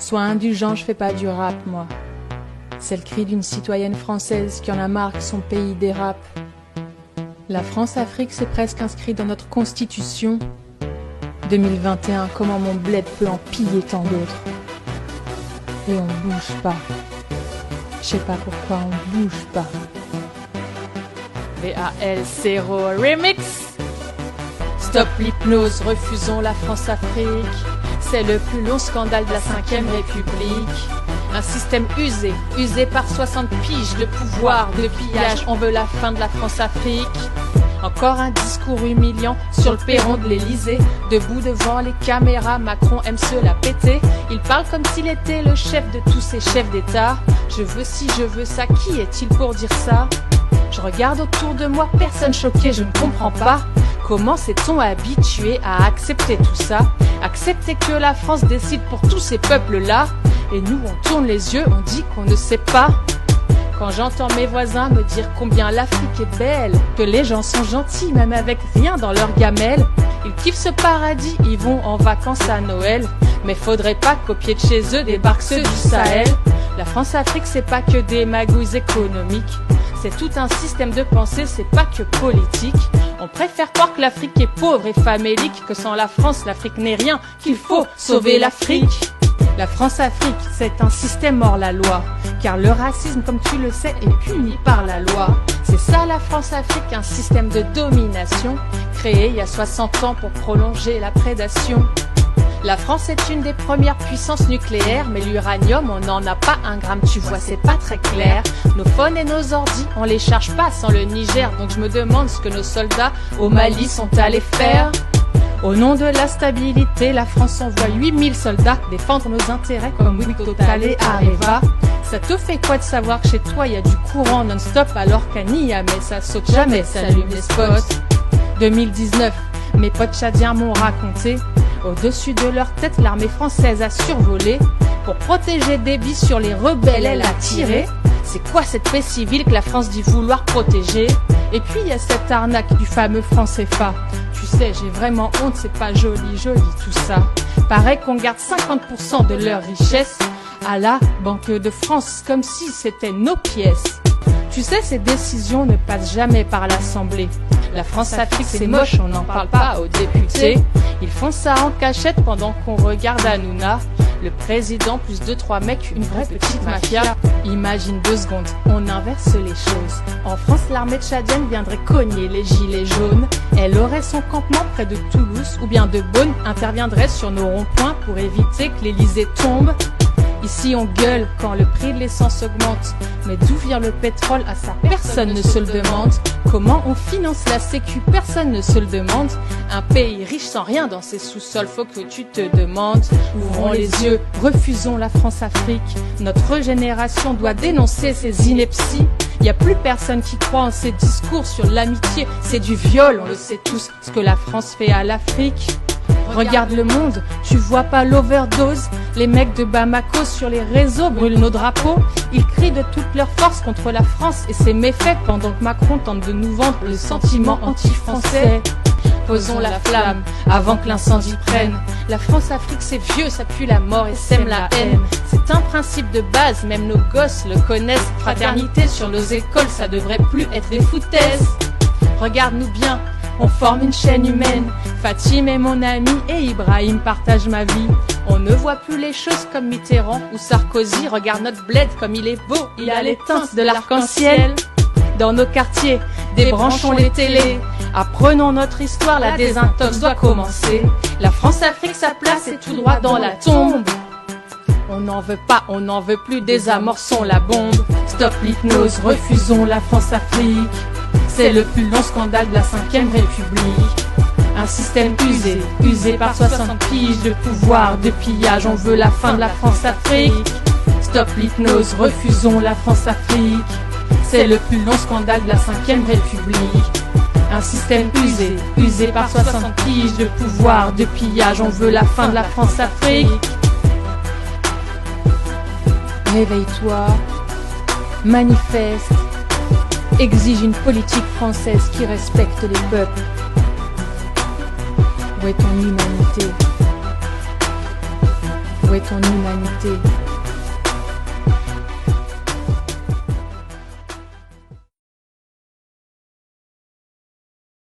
Sois indulgent, je fais pas du rap, moi. C'est le cri d'une citoyenne française qui en a marre que son pays dérape. La France-Afrique, c'est presque inscrit dans notre constitution. 2021, comment mon bled peut en piller tant d'autres. Et on bouge pas. Je sais pas pourquoi on bouge pas. VAL0 Remix. Stop l'hypnose, refusons la France-Afrique. C'est le plus long scandale de la 5ème République. Un système usé, usé par 60 piges, le pouvoir de pillage, on veut la fin de la France-Afrique. Encore un discours humiliant sur le perron de l'Elysée. Debout devant les caméras, Macron aime se la péter. Il parle comme s'il était le chef de tous ces chefs d'État. Je veux ci, je veux ça, qui est-il pour dire ça? Je regarde autour de moi, personne choqué, je ne comprends pas. Comment s'est-on habitué à accepter tout ça? Accepter que la France décide pour tous ces peuples-là. Et nous, on tourne les yeux, on dit qu'on ne sait pas. Quand j'entends mes voisins me dire combien l'Afrique est belle, que les gens sont gentils, même avec rien dans leur gamelle. Ils kiffent ce paradis, ils vont en vacances à Noël. Mais faudrait pas qu'au pied de chez eux débarquent ceux du Sahel. La France-Afrique, c'est pas que des magouilles économiques. C'est tout un système de pensée, c'est pas que politique. On préfère croire que l'Afrique est pauvre et famélique, que sans la France, l'Afrique n'est rien, qu'il faut sauver l'Afrique. La France-Afrique, c'est un système hors la loi, car le racisme, comme tu le sais, est puni par la loi. C'est ça la France-Afrique, un système de domination, créé il y a 60 ans pour prolonger la prédation. La France est une des premières puissances nucléaires, mais l'uranium, on n'en a pas un gramme, tu vois, c'est pas très clair. Nos phones et nos ordis, on les charge pas sans le Niger, donc je me demande ce que nos soldats au Mali sont allés faire. Au nom de la stabilité, la France envoie 8000 soldats défendre nos intérêts comme Bouygues, Total et Areva. Ça te fait quoi de savoir que chez toi y a du courant non-stop alors qu'à Niamey ça saute jamais, ça allume les spots. 2019, mes potes tchadiens m'ont raconté. Au-dessus de leur tête, l'armée française a survolé. Pour protéger des vies sur les rebelles, elle a tiré. C'est quoi cette paix civile que la France dit vouloir protéger? Et puis il y a cette arnaque du fameux franc CFA. Tu sais, j'ai vraiment honte, c'est pas joli, joli tout ça. Paraît qu'on garde 50% de leur richesse à la Banque de France, comme si c'était nos pièces. Tu sais, ces décisions ne passent jamais par l'Assemblée. La France-Afrique, c'est moche, on n'en parle pas aux députés. Ils font ça en cachette pendant qu'on regarde Hanouna. Le président plus 2-3 mecs, une vraie petite mafia. Imagine 2 secondes, on inverse les choses. En France, l'armée tchadienne viendrait cogner les gilets jaunes. Elle aurait son campement près de Toulouse ou bien de Beaune, interviendrait sur nos ronds-points pour éviter que l'Elysée tombe. Ici on gueule quand le prix de l'essence augmente. Mais d'où vient le pétrole? À ça personne ne se le demande. Comment on finance la sécu? Personne ne se le demande. Un pays riche sans rien dans ses sous-sols, faut que tu te demandes. Ouvrons les yeux, refusons la France-Afrique. Notre génération doit dénoncer ces inepties. Y a plus personne qui croit en ces discours sur l'amitié. C'est du viol, on le sait tous, ce que la France fait à l'Afrique. Regarde le monde, tu vois pas l'overdose? Les mecs de Bamako sur les réseaux brûlent nos drapeaux. Ils crient de toute leur force contre la France et ses méfaits, pendant que Macron tente de nous vendre le sentiment anti-français. Posons la flamme avant que l'incendie prenne. La France-Afrique c'est vieux, ça pue la mort et sème la haine. C'est un principe de base, même nos gosses le connaissent. Fraternité sur nos écoles, ça devrait plus être des foutaises. Regarde-nous bien, on forme une chaîne humaine. Fatim est mon ami et Ibrahim partage ma vie. On ne voit plus les choses comme Mitterrand ou Sarkozy. Regarde notre bled comme il est beau, il a les teintes de l'arc-en-ciel. Dans nos quartiers, débranchons les télés. Apprenons notre histoire, la désintox doit commencer. La France-Afrique, sa place est tout droit dans la tombe. On n'en veut pas, on n'en veut plus, désamorçons la bombe. Stop l'hypnose, refusons la France-Afrique. C'est le plus long scandale de la 5ème République. Un système usé, usé par 60 piges de pouvoir, de pillage. On veut la fin de la France-Afrique. Stop l'hypnose, refusons la France-Afrique. C'est le plus long scandale de la 5ème République. Un système usé, usé par 60 piges de pouvoir, de pillage. On veut la fin de la France-Afrique. Réveille-toi, manifeste, exige une politique française qui respecte les peuples. Où est ton humanité? Où est ton humanité?